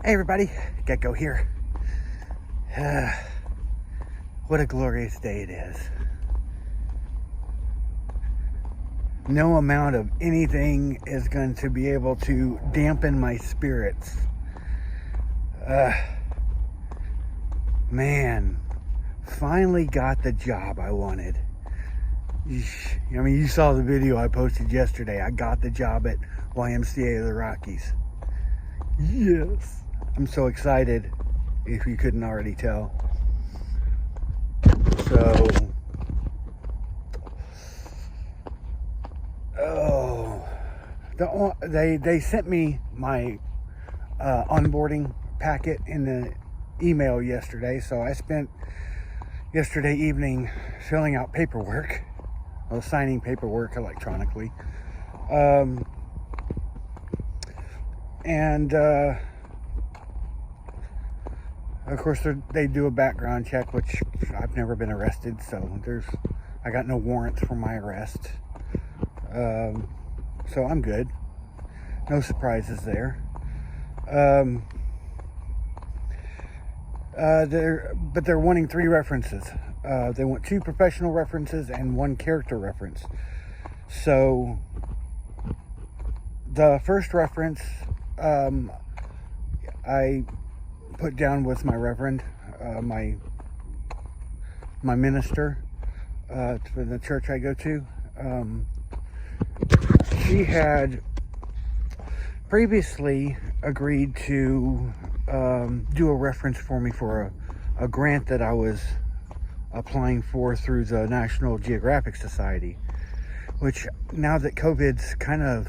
Hey everybody, Gecko here. What a glorious day it is. No amount of anything is going to be able to dampen my spirits. Man, finally got the job I wanted. I mean, you saw the video I posted yesterday. I got the job at YMCA of the Rockies. Yes. I'm so excited, if you couldn't already tell. So, they sent me my onboarding packet in the email yesterday, so I spent yesterday evening filling out paperwork, signing paperwork electronically, and of course they do a background check, which I've never been arrested, so I got no warrants for my arrest, so I'm good. No surprises there. They're wanting 3 references. They want 2 professional references and 1 character reference. So the first reference I put down was my reverend, my minister for the church I go to. She had previously agreed to do a reference for me for a grant that I was applying for through the National Geographic Society, which now that COVID's kind of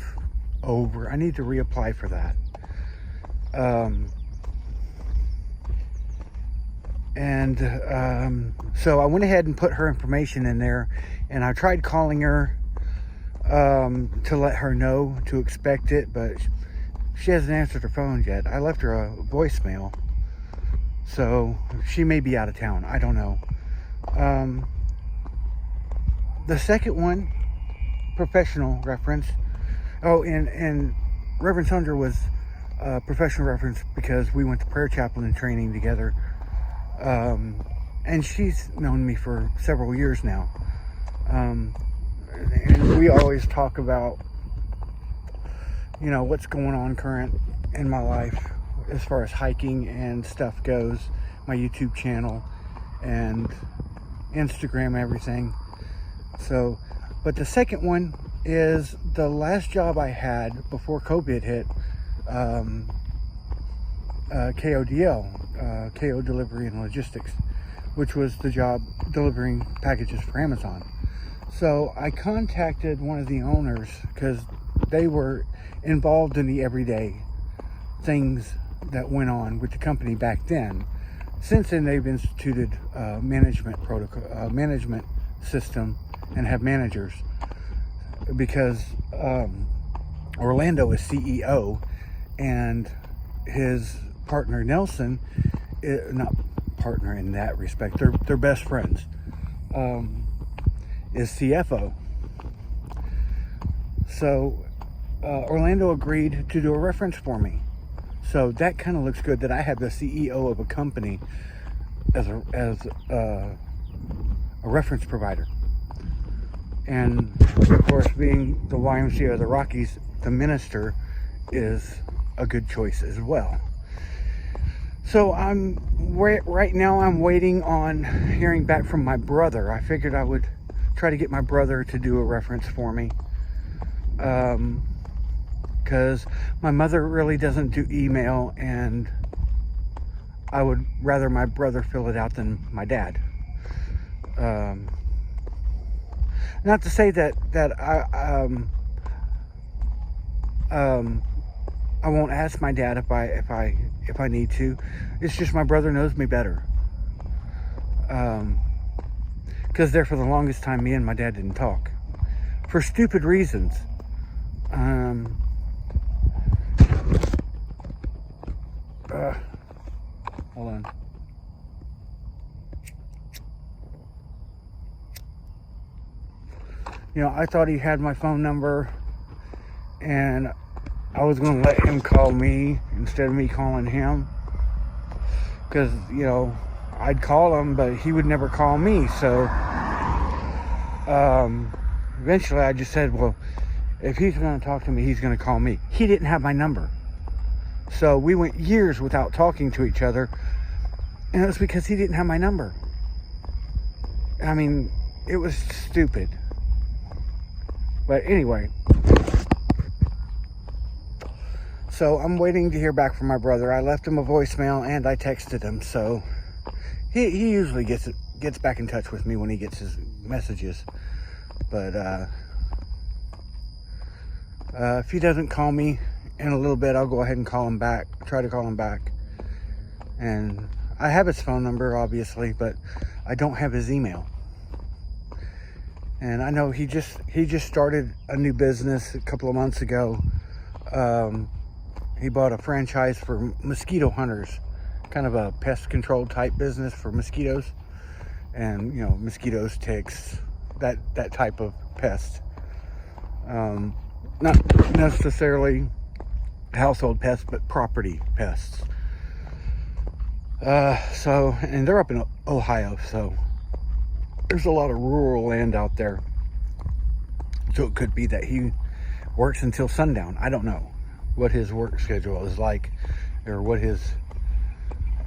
over, I need to reapply for that. So I went ahead and put her information in there, and I tried calling her to let her know to expect it, but she hasn't answered her phone yet. I left her a voicemail, so she may be out of town. I don't know. The second one, professional reference. Oh, and Reverend Sandra was a professional reference because we went to prayer chaplain training together. And she's known me for several years now. And we always talk about, what's going on current in my life as far as hiking and stuff goes, my YouTube channel and Instagram, everything. So, but the second one is the last job I had before COVID hit, KODL, KO Delivery and Logistics, which was the job delivering packages for Amazon. So I contacted one of the owners because they were involved in the everyday things that went on with the company back then. Since then, they've instituted management protocol, management system, and have managers because Orlando is CEO, and his partner Nelson, not partner in that respect, they're best friends, is CFO. So Orlando agreed to do a reference for me. So that kind of looks good that I have the CEO of a company as a reference provider. And of course, being the YMCA of the Rockies, the minister is a good choice as well. So right now I'm waiting on hearing back from my brother. I figured I would try to get my brother to do a reference for me, because my mother really doesn't do email, and I would rather my brother fill it out than my dad. Not to say that I won't ask my dad if I need to. It's just my brother knows me better. Because there for the longest time, me and my dad didn't talk for stupid reasons. Hold on. I thought he had my phone number, and I was going to let him call me instead of me calling him. Because, you know, I'd call him, but he would never call me. So eventually I just said, well, if he's going to talk to me, he's going to call me. He didn't have my number. So we went years without talking to each other. And it was because he didn't have my number. I mean, it was stupid. But anyway. So I'm waiting to hear back from my brother. I left him a voicemail and I texted him. So he usually gets back in touch with me when he gets his messages. But if he doesn't call me in a little bit, I'll go ahead and call him back. Try to call him back. And I have his phone number, obviously, but I don't have his email. And I know he just started a new business a couple of months ago. He bought a franchise for mosquito hunters, kind of a pest control type business for mosquitoes, and you know, mosquitoes, ticks, that type of pest. Not necessarily household pests, but property pests. So, and they're up in Ohio, so there's a lot of rural land out there. So it could be that he works until sundown. I don't know what his work schedule is like, or what his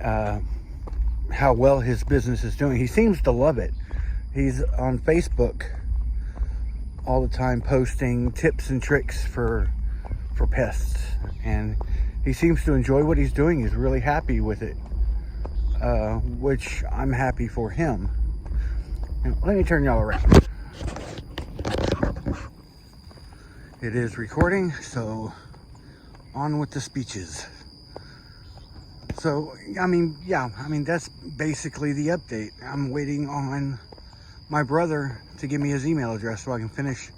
how well his business is doing. He seems to love it. He's on Facebook all the time posting tips and tricks for pests, and he seems to enjoy what he's doing. He's really happy with it, which I'm happy for him. And let me turn y'all around. It is recording, so on with the speeches. So, I mean, that's basically the update. I'm waiting on my brother to give me his email address so I can finish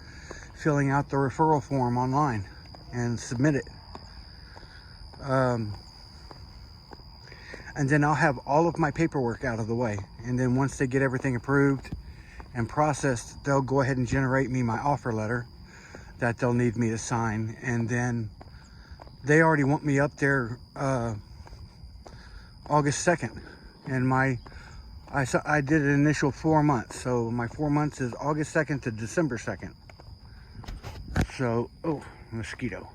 filling out the referral form online and submit it. And then I'll have all of my paperwork out of the way. And then once they get everything approved and processed, they'll go ahead and generate me my offer letter that they'll need me to sign. And then they already want me up there August 2nd. And I did an initial 4 months. So my 4 months is August 2nd to December 2nd. So, oh, mosquito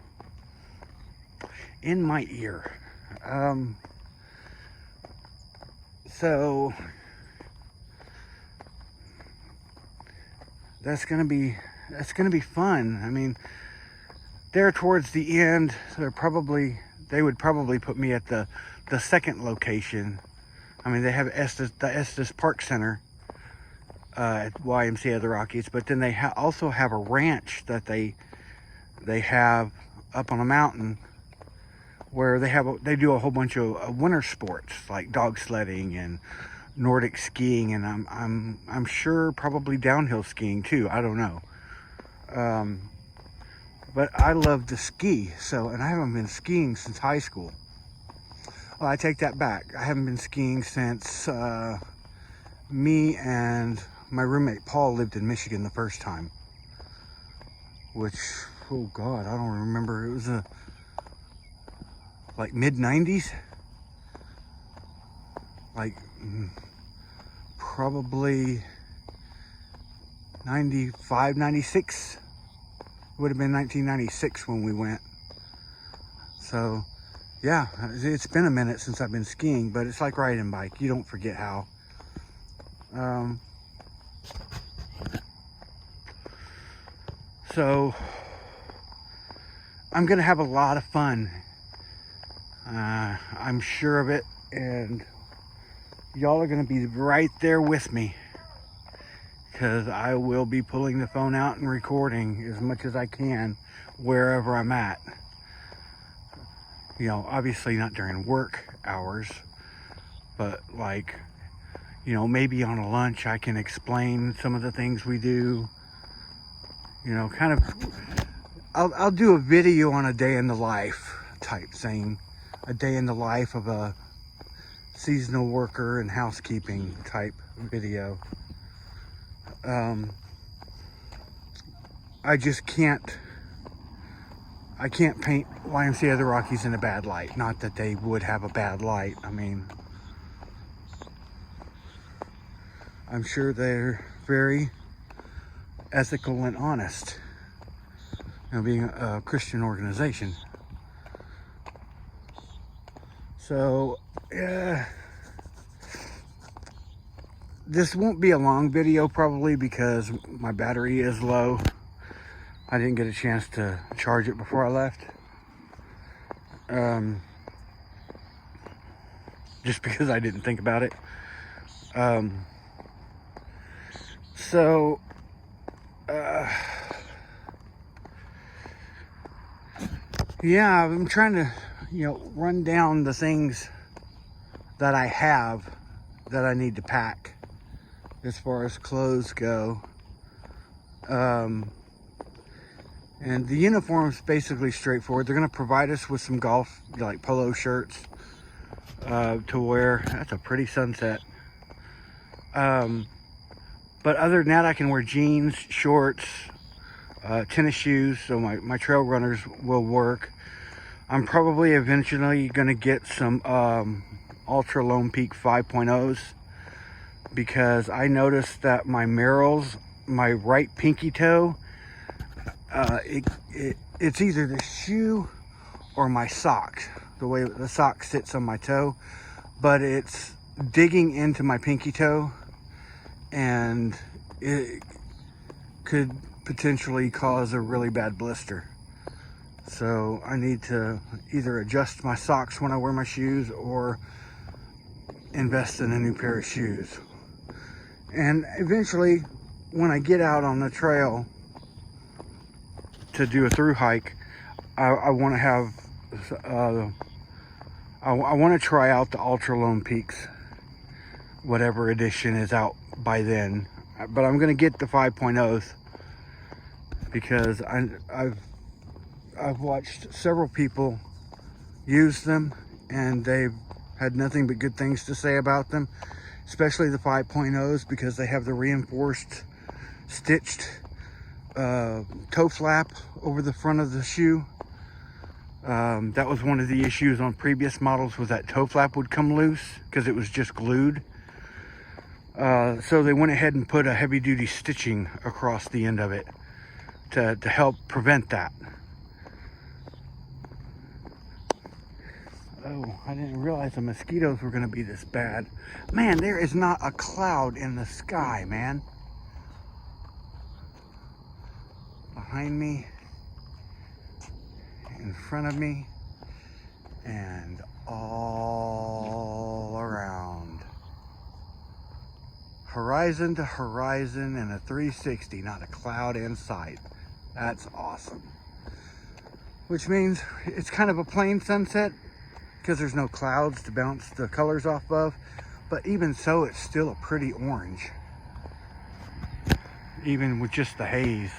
in my ear. So that's gonna be fun. I mean, there towards the end, they would probably put me at the second location. I mean, they have the Estes Park Center at YMCA of the Rockies, but then they also have a ranch that they have up on a mountain where they do a whole bunch of winter sports like dog sledding and Nordic skiing, and I'm sure probably downhill skiing too. I don't know. But I love to ski, and I haven't been skiing since high school. Well, I take that back. I haven't been skiing since me and my roommate Paul lived in Michigan the first time. Which, oh God, I don't remember. It was like mid-90s. Like probably 95, 96. It would have been 1996 when we went. So, yeah, it's been a minute since I've been skiing, but it's like riding a bike. You don't forget how. So, I'm going to have a lot of fun. I'm sure of it, and y'all are going to be right there with me, because I will be pulling the phone out and recording as much as I can wherever I'm at. You know, obviously not during work hours, but like, you know, maybe on a lunch I can explain some of the things we do. You know, kind of, I'll do a video on a day in the life type thing. A day in the life of a seasonal worker and housekeeping type video. I just can't I can't paint YMCA of the Rockies in a bad light. Not that they would have a bad light. I mean, I'm sure they're very ethical and honest, being a Christian organization. So, this won't be a long video probably because my battery is low. I didn't get a chance to charge it before I left. Just because I didn't think about it. Yeah, I'm trying to, run down the things that I have that I need to pack as far as clothes go. And the uniform's basically straightforward. They're going to provide us with some golf, like polo shirts to wear. That's a pretty sunset. But other than that, I can wear jeans, shorts, tennis shoes, so my trail runners will work. I'm probably eventually going to get some Ultra Lone Peak 5.0s because I noticed that my Merrells, my right pinky toe, it's either the shoe or my sock, the way the sock sits on my toe, but it's digging into my pinky toe, and it could potentially cause a really bad blister. So I need to either adjust my socks when I wear my shoes or invest in a new pair of shoes. And eventually, when I get out on the trail to do a through hike, I want to have I want to try out the Ultra Lone Peaks, whatever edition is out by then. But I'm going to get the 5.0s because I've watched several people use them and they've had nothing but good things to say about them, especially the 5.0s because they have the reinforced stitched toe flap over the front of the shoe. That was one of the issues on previous models, was that toe flap would come loose because it was just glued. So they went ahead and put a heavy duty stitching across the end of it to help prevent that. Oh, I didn't realize the mosquitoes were going to be this bad. Man, there is not a cloud in the sky, man. Behind me, in front of me, and all around. Horizon to horizon and a 360, not a cloud in sight. That's awesome. Which means it's kind of a plain sunset because there's no clouds to bounce the colors off of. But even so, it's still a pretty orange, even with just the haze.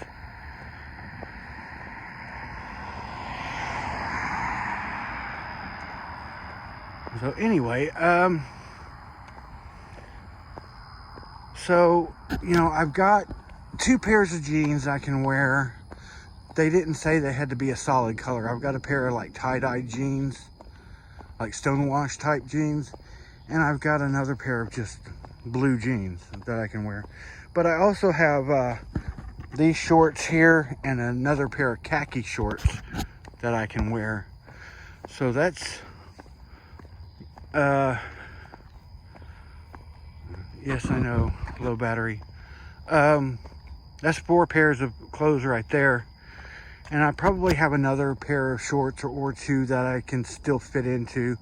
So anyway, I've got 2 pairs of jeans I can wear. They didn't say they had to be a solid color. I've got a pair of like tie-dye jeans, like stonewash type jeans, and I've got another pair of just blue jeans that I can wear. But I also have these shorts here and another pair of khaki shorts that I can wear. So that's yes, I know, low battery. That's 4 pairs of clothes right there. And I probably have another pair of shorts or 2 that I can still fit into.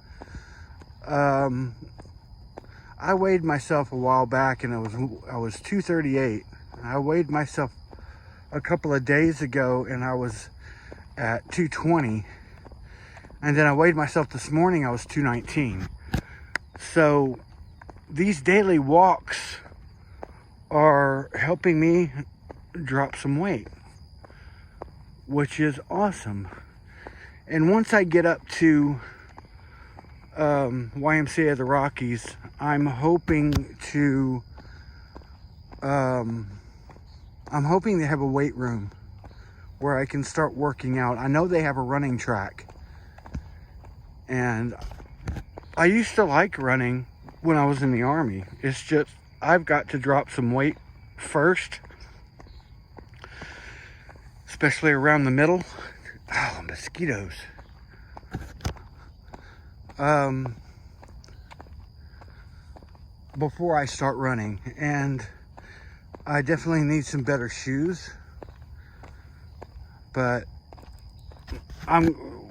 I weighed myself a while back and I was 238. I weighed myself a couple of days ago and I was at 220. And then I weighed myself this morning, I was 219. So these daily walks are helping me drop some weight, which is awesome. And once I get up to YMCA of the Rockies, I'm hoping to have a weight room where I can start working out. I know they have a running track, and I used to like running when I was in the Army. It's just I've got to drop some weight first, especially around the middle. Oh, mosquitoes. Before I start running, and I definitely need some better shoes. But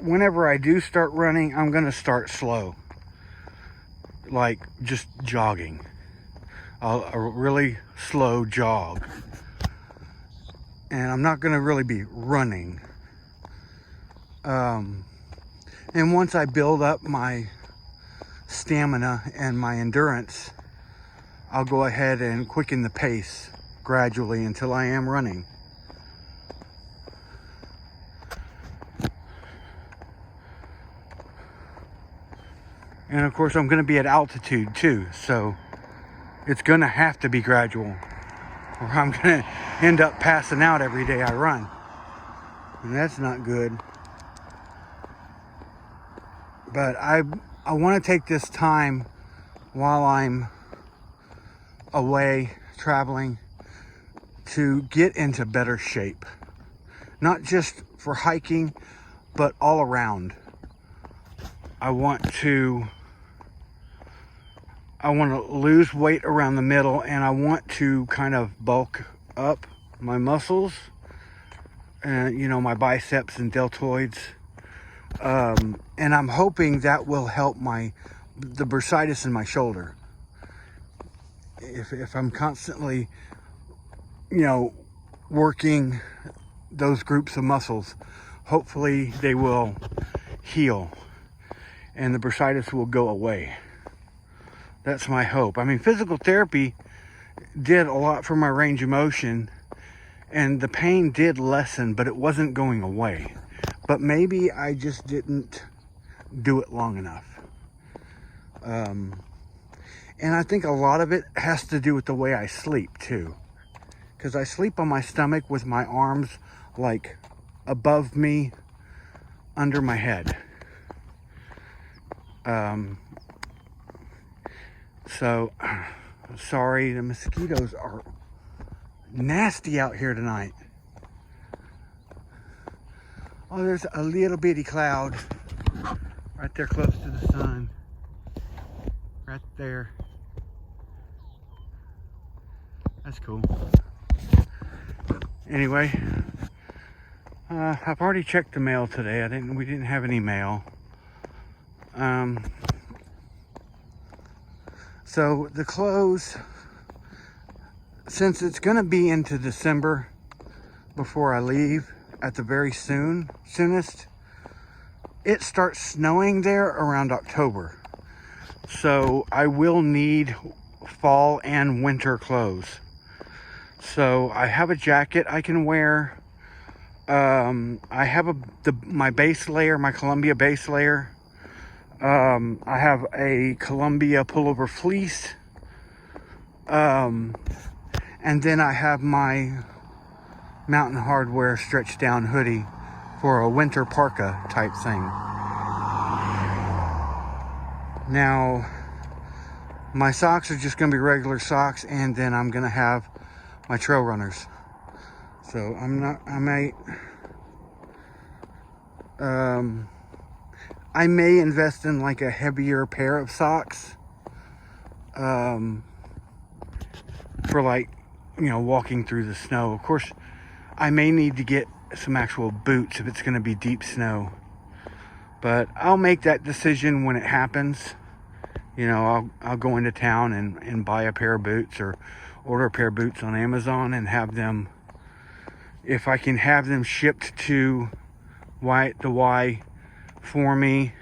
whenever I do start running, I'm gonna start slow, like just jogging, a really slow jog, and I'm not gonna really be running. And once I build up my stamina and my endurance, I'll go ahead and quicken the pace gradually until I am running. And of course, I'm going to be at altitude too, so it's going to have to be gradual, or I'm going to end up passing out every day I run, and that's not good. But I want to take this time while I'm away traveling to get into better shape, not just for hiking, but all around. I want to lose weight around the middle, and I want to kind of bulk up my muscles and, you know, my biceps and deltoids. And I'm hoping that will help the bursitis in my shoulder. If I'm constantly, you know, working those groups of muscles, hopefully they will heal and the bursitis will go away. That's my hope. I mean, physical therapy did a lot for my range of motion, and the pain did lessen, but it wasn't going away. But maybe I just didn't do it long enough. And I think a lot of it has to do with the way I sleep too. Because I sleep on my stomach with my arms like above me, under my head. So, sorry, the mosquitoes are nasty out here tonight. Oh, there's a little bitty cloud right there close to the sun. Right there. That's cool. Anyway, I've already checked the mail today. We didn't have any mail. So the clothes, since it's gonna be into December before I leave, at the very soonest, it starts snowing there around October. So I will need fall and winter clothes. So I have a jacket I can wear. I have my base layer, my Columbia base layer. I have a Columbia pullover fleece. And then I have my Mountain Hardwear stretch down hoodie for a winter parka type thing. Now, my socks are just going to be regular socks, and then I'm going to have my trail runners. So I may invest in like a heavier pair of socks, for like, you know, walking through the snow. Of course, I may need to get some actual boots if it's going to be deep snow. But I'll make that decision when it happens. You know, I'll go into town and buy a pair of boots, or order a pair of boots on Amazon and have them, if I can have them shipped to the Y for me,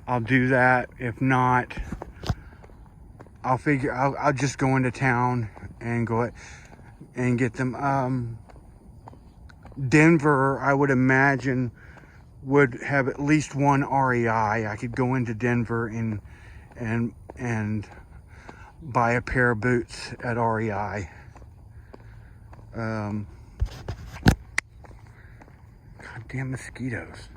I'll do that. If not, I'll just go into town and go and get them. Denver, I would imagine, would have at least one REI. I could go into Denver and buy a pair of boots at REI. Damn mosquitoes.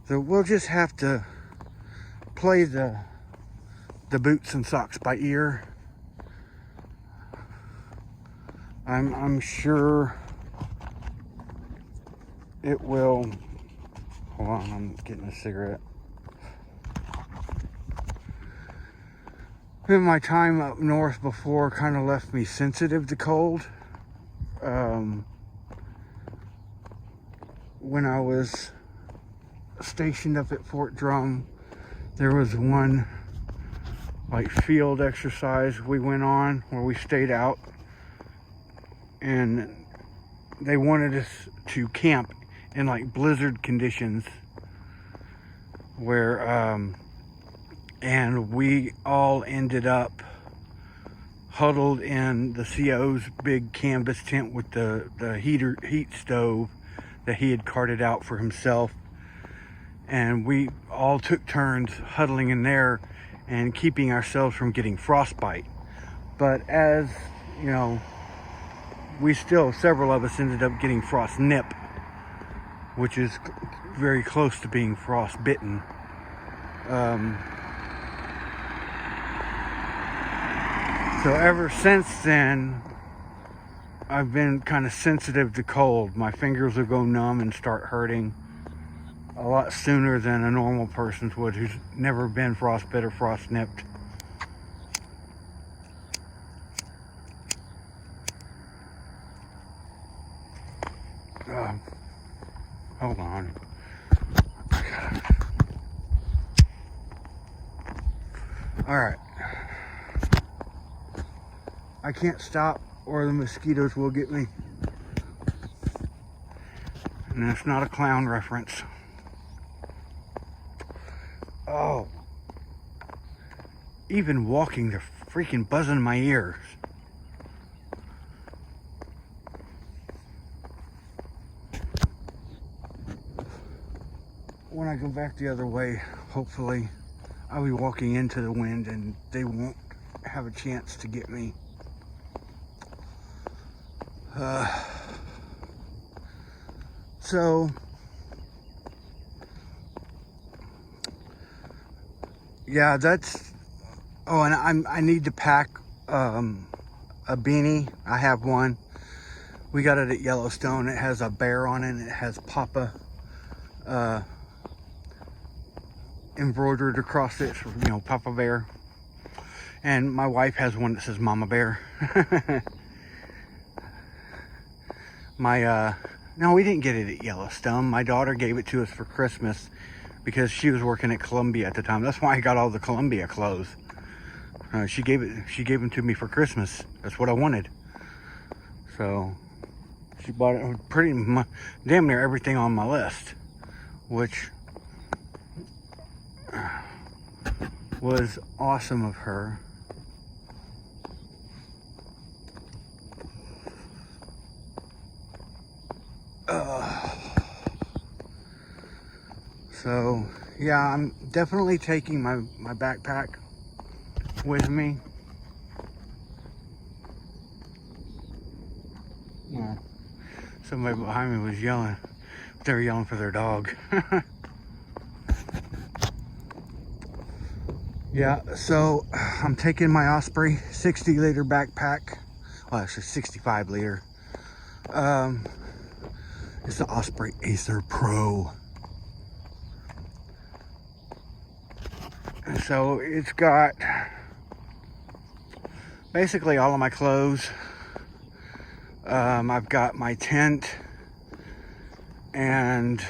So we'll just have to play the boots and socks by ear. I'm sure it will. Hold on, I'm getting a cigarette. In my time up north before kind of left me sensitive to cold. When I was stationed up at Fort Drum, there was one like field exercise we went on where we stayed out, and they wanted us to camp in like blizzard conditions where and we all ended up huddled in the CO's big canvas tent with the heat stove that he had carted out for himself, and we all took turns huddling in there and keeping ourselves from getting frostbite. But as you know, several of us ended up getting frost nip, which is very close to being frostbitten. So ever since then, I've been kind of sensitive to cold. My fingers will go numb and start hurting a lot sooner than a normal person would who's never been frostbit or frost nipped. Hold on. Alright. I can't stop or the mosquitoes will get me. And that's not a clown reference. Oh. Even walking, they're freaking buzzing in my ears. When I go back the other way, hopefully I'll be walking into the wind and they won't have a chance to get me. So yeah, that's. Oh, and I need to pack a beanie. I have one. We got it at Yellowstone. It has a bear on it. And it has Papa embroidered across it, so, you know, Papa Bear. And my wife has one that says Mama Bear. No, we didn't get it at Yellowstone. My daughter gave it to us for Christmas because she was working at Columbia at the time. That's why I got all the Columbia clothes. She gave them to me for Christmas. That's what I wanted. So she bought it pretty much, damn near everything on my list, which was awesome of her. So yeah, I'm definitely taking my backpack with me. Well, somebody behind me was yelling. They were yelling for their dog. Yeah, so I'm taking my Osprey 60-liter backpack. Well, actually 65-liter. It's the Osprey Acer Pro. So it's got basically all of my clothes. I've got my tent, and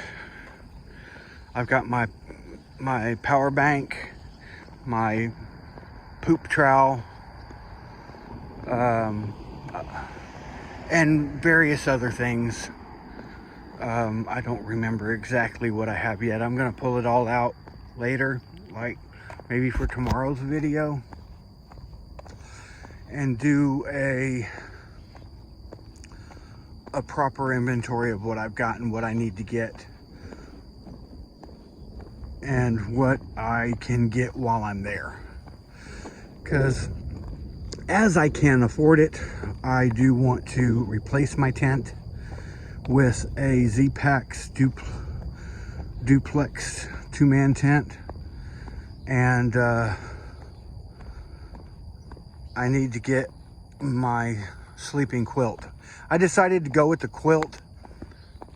I've got my power bank, my poop trowel, and various other things. I don't remember exactly what I have yet. I'm gonna pull it all out later, like maybe for tomorrow's video, and do a proper inventory of what I've got and what I need to get and what I can get while I'm there, because as I can afford it, I do want to replace my tent. with a Z-Packs duplex 2-man tent, and I need to get my sleeping quilt. I decided to go with the quilt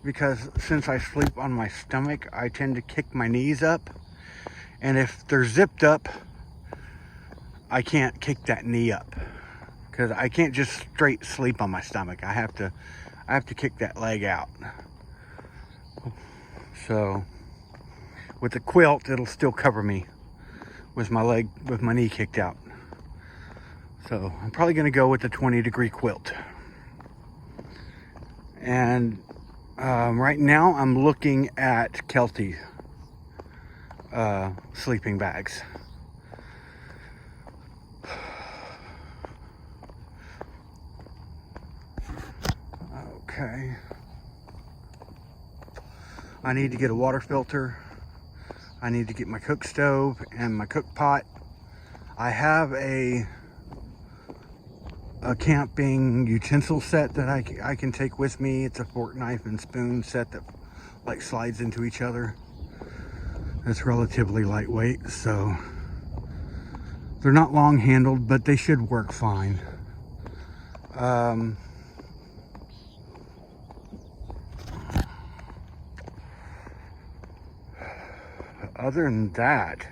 because since I sleep on my stomach, I tend to kick my knees up, and if they're zipped up, I can't kick that knee up because I can't just straight sleep on my stomach. I have to kick that leg out. So with the quilt, it'll still cover me with my knee kicked out. So I'm probably going to go with the 20-degree quilt. And right now I'm looking at Kelty sleeping bags. Okay. I need to get a water filter. I need to get my cook stove and my cook pot. I have a camping utensil set that I can take with me. It's a fork, knife, and spoon set that like slides into each other. It's relatively lightweight, so they're not long handled, but they should work fine. Other than that,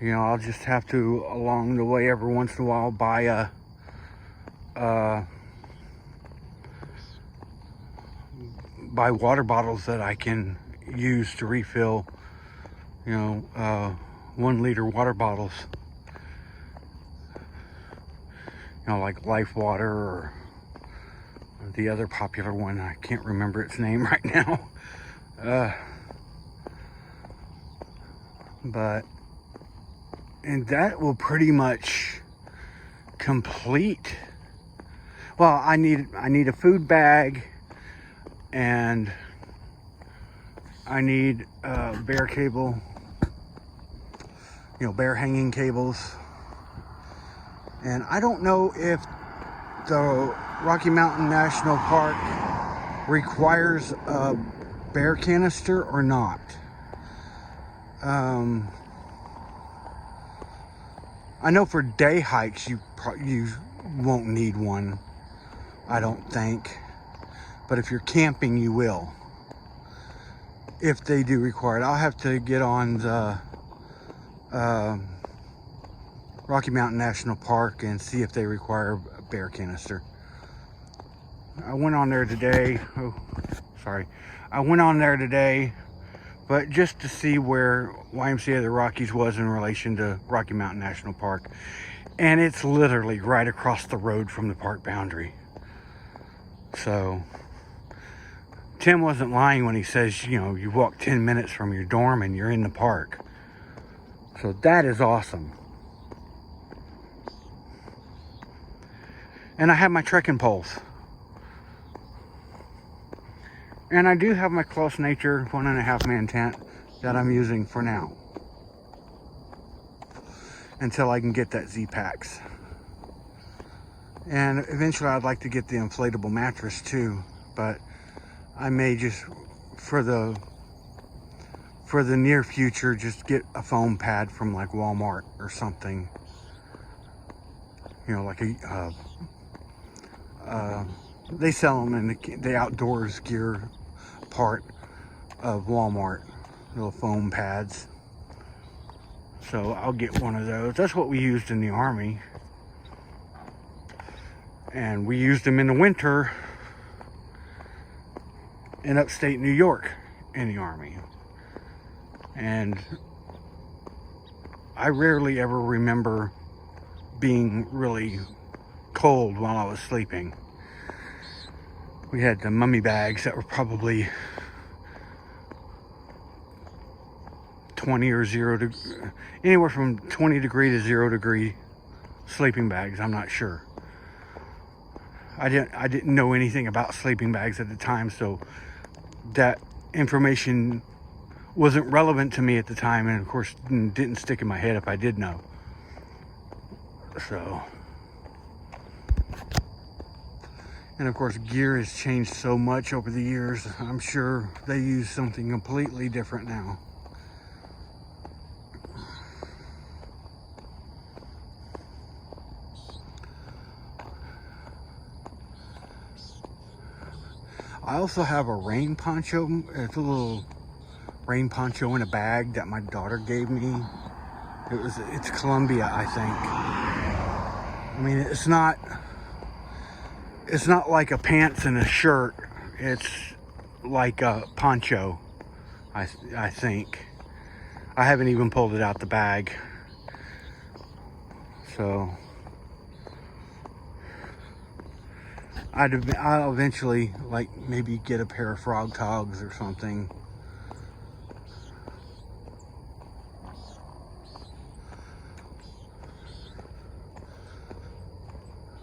you know, I'll just have to, along the way, every once in a while, buy water bottles that I can use to refill, you know, 1 liter water bottles, you know, like Life Water or the other popular one. I can't remember its name right now. And that will pretty much complete. Well, I need a food bag, and I need bear cable, you know, bear hanging cables. And I don't know if the Rocky Mountain National Park requires a bear canister or not. I know for day hikes you won't need one, I don't think, but if you're camping you will, if they do require it. I'll have to get on the Rocky Mountain National Park and see if they require a bear canister. I went on there today. I went on there today, but just to see where YMCA of the Rockies was in relation to Rocky Mountain National Park. And it's literally right across the road from the park boundary. So Tim wasn't lying when he says, you know, you walk 10 minutes from your dorm and you're in the park. So that is awesome. And I have my trekking poles. And I do have my Close Nature 1.5 man tent that I'm using for now, until I can get that Z-Packs. And eventually I'd like to get the inflatable mattress too, but I may just, for the near future, just get a foam pad from like Walmart or something. You know, like they sell them in the outdoors gear part of Walmart, little foam pads. So I'll get one of those. That's what we used in the Army. And we used them in the winter in upstate New York in the Army. And I rarely ever remember being really cold while I was sleeping. We had the mummy bags that were probably 20 or 0 to anywhere from 20 degree to 0 degree sleeping bags. I'm not sure. I didn't know anything about sleeping bags at the time, so that information wasn't relevant to me at the time, and of course didn't stick in my head if I did know. So And of course, gear has changed so much over the years. I'm sure they use something completely different now. I also have a rain poncho. It's a little rain poncho in a bag that my daughter gave me. It's Columbia, I think. I mean, it's not like a pants and a shirt. It's like a poncho, I think. I haven't even pulled it out the bag. So I'll eventually, like, maybe get a pair of frog togs or something.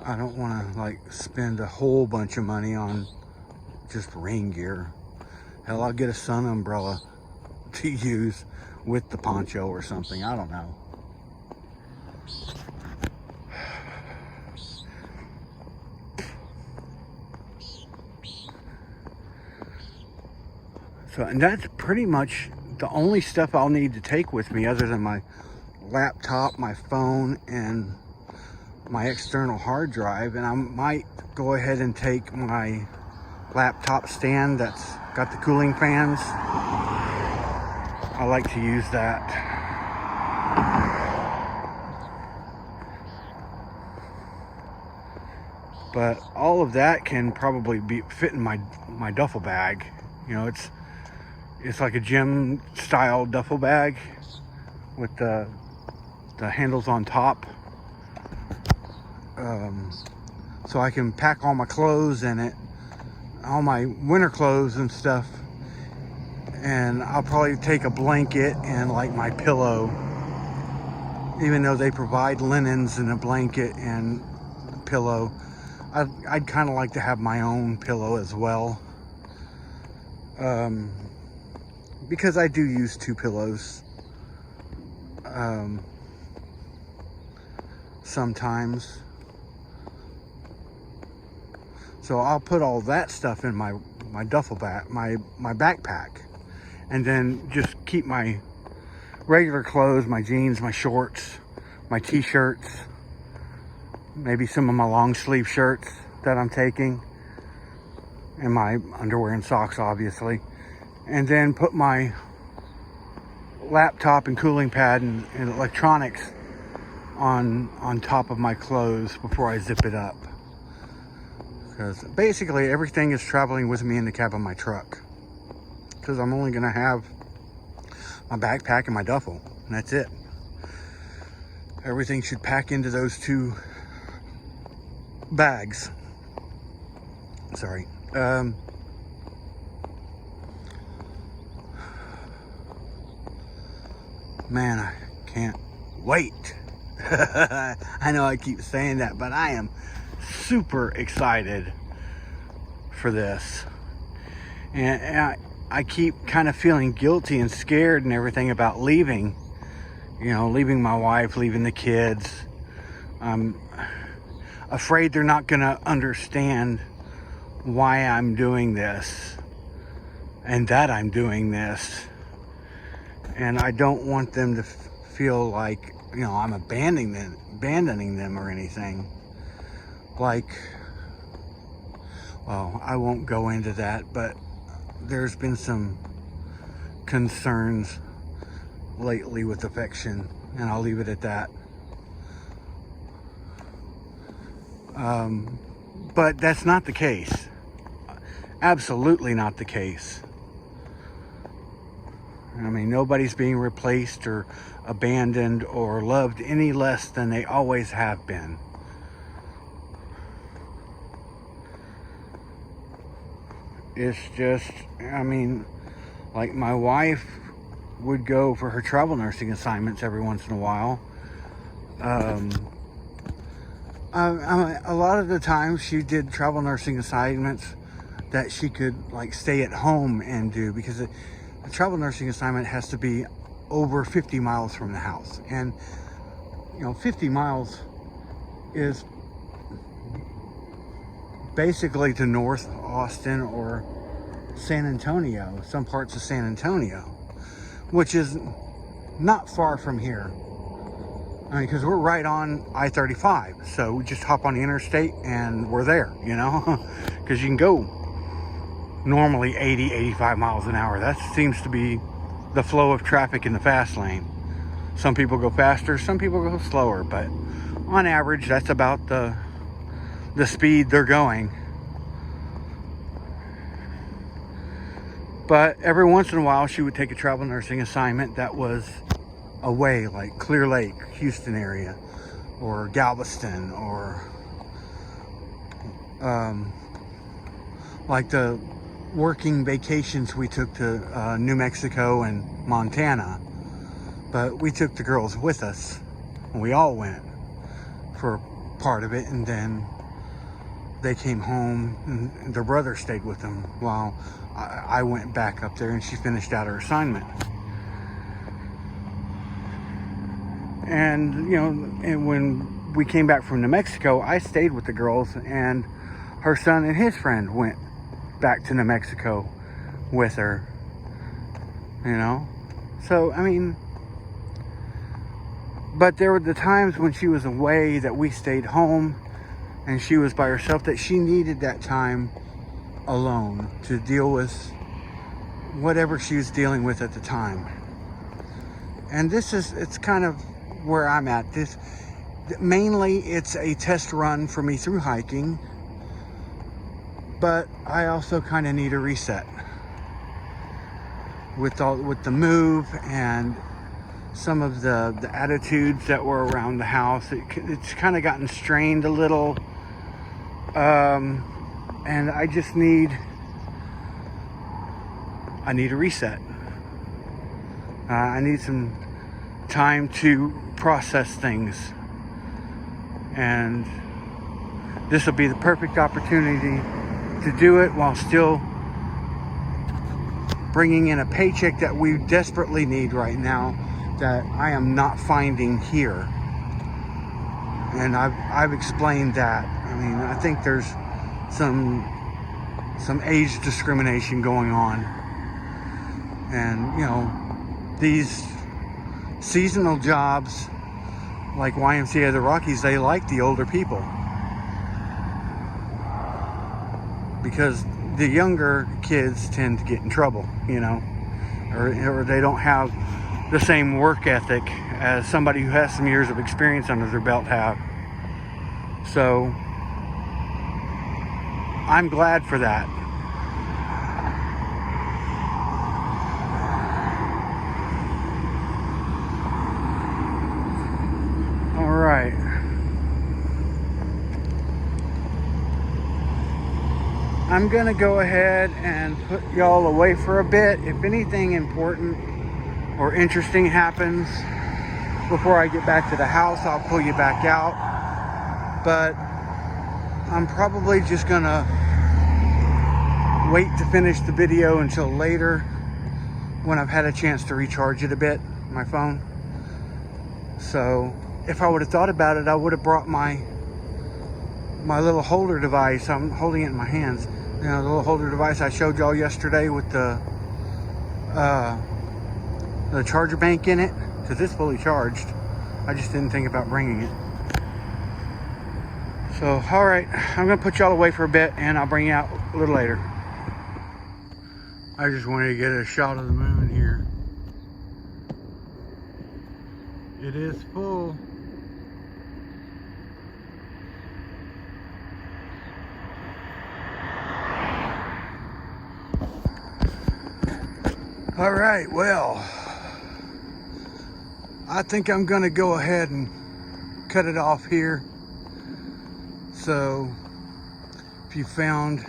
I don't want to, like, spend a whole bunch of money on just rain gear. Hell, I'll get a sun umbrella to use with the poncho or something. I don't know. So, and that's pretty much the only stuff I'll need to take with me, other than my laptop, my phone, and my external hard drive. And I might go ahead and take my laptop stand that's got the cooling fans. I like to use that. But all of that can probably fit in my duffel bag. You know, it's like a gym style duffel bag with the handles on top. So I can pack all my clothes in it, all my winter clothes and stuff. And I'll probably take a blanket and like my pillow, even though they provide linens and a blanket and a pillow. I'd kind of like to have my own pillow as well. Because I do use two pillows sometimes. So I'll put all that stuff in my duffel bag, my backpack, and then just keep my regular clothes, my jeans, my shorts, my t-shirts, maybe some of my long sleeve shirts that I'm taking, and my underwear and socks, obviously. And then put my laptop and cooling pad and electronics on top of my clothes before I zip it up. Because basically everything is traveling with me in the cab of my truck. Because I'm only going to have my backpack and my duffel, and that's it. Everything should pack into those two bags. Sorry. Man, I can't wait. I know I keep saying that, but I am super excited for this. And I keep kind of feeling guilty and scared and everything about leaving. You know, leaving my wife, leaving the kids. I'm afraid they're not going to understand why I'm doing this and that I'm doing this. And I don't want them to feel like, you know, I'm abandoning them or anything. Like, well, I won't go into that, but there's been some concerns lately with affection, and I'll leave it at that. But that's not the case. Absolutely not the case. I mean, nobody's being replaced or abandoned or loved any less than they always have been. It's just, I mean, like my wife would go for her travel nursing assignments every once in a while. A lot of the time she did travel nursing assignments that she could like stay at home and do, because a travel nursing assignment has to be over 50 miles from the house. And, you know, 50 miles is basically to North Austin or San Antonio, some parts of San Antonio, which is not far from here. I mean, because we're right on I-35, so we just hop on the interstate and we're there, you know, because you can go normally 80, 85 miles an hour. That seems to be the flow of traffic in the fast lane. Some people go faster, some people go slower, but on average, that's about the speed they're going. But every once in a while, she would take a travel nursing assignment that was away, like Clear Lake, Houston area, or Galveston, or like the working vacations we took to New Mexico and Montana. But we took the girls with us, and we all went for part of it, and then they came home, and their brother stayed with them while I went back up there, and she finished out her assignment. And, you know, and when we came back from New Mexico, I stayed with the girls, and her son and his friend went back to New Mexico with her, you know? So, I mean, but there were the times when she was away that we stayed home and she was by herself, that she needed that time alone to deal with whatever she was dealing with at the time. And it's kind of where I'm at. Mainly it's a test run for me through hiking, but I also kind of need a reset with the move and some of the attitudes that were around the house. It's kind of gotten strained a little, and I just need a reset. I need some time to process things, and this will be the perfect opportunity to do it while still bringing in a paycheck that we desperately need right now, that I am not finding here. And I've explained that. I mean, I think there's some age discrimination going on, and you know, these seasonal jobs like YMCA, the Rockies, they like the older people because the younger kids tend to get in trouble, you know, or they don't have the same work ethic as somebody who has some years of experience under their belt have. So I'm glad for that. All right. I'm gonna go ahead and put y'all away for a bit. If anything important or interesting happens before I get back to the house, I'll pull you back out. But I'm probably just gonna wait to finish the video until later when I've had a chance to recharge it a bit, my phone. So if I would have thought about it, I would have brought my little holder device. I'm holding it in my hands. You know, the little holder device I showed y'all yesterday with the charger bank in it, because it's fully charged. I just didn't think about bringing it. So, all right, I'm gonna put y'all away for a bit, and I'll bring you out a little later. I just wanted to get a shot of the moon here. It is full. All right, well, I think I'm gonna go ahead and cut it off here. So if you found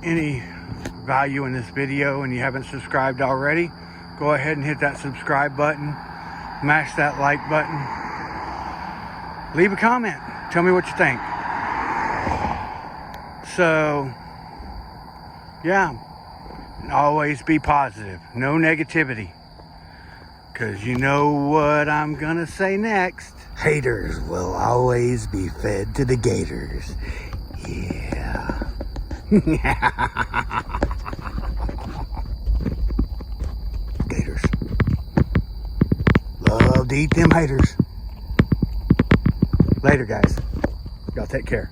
any value in this video and you haven't subscribed already, go ahead and hit that subscribe button, mash that like button, leave a comment, tell me what you think. So yeah, always be positive, no negativity. Because you know what I'm gonna say next. Haters will always be fed to the gators. Yeah. Gators. Love to eat them haters. Later, guys. Y'all take care.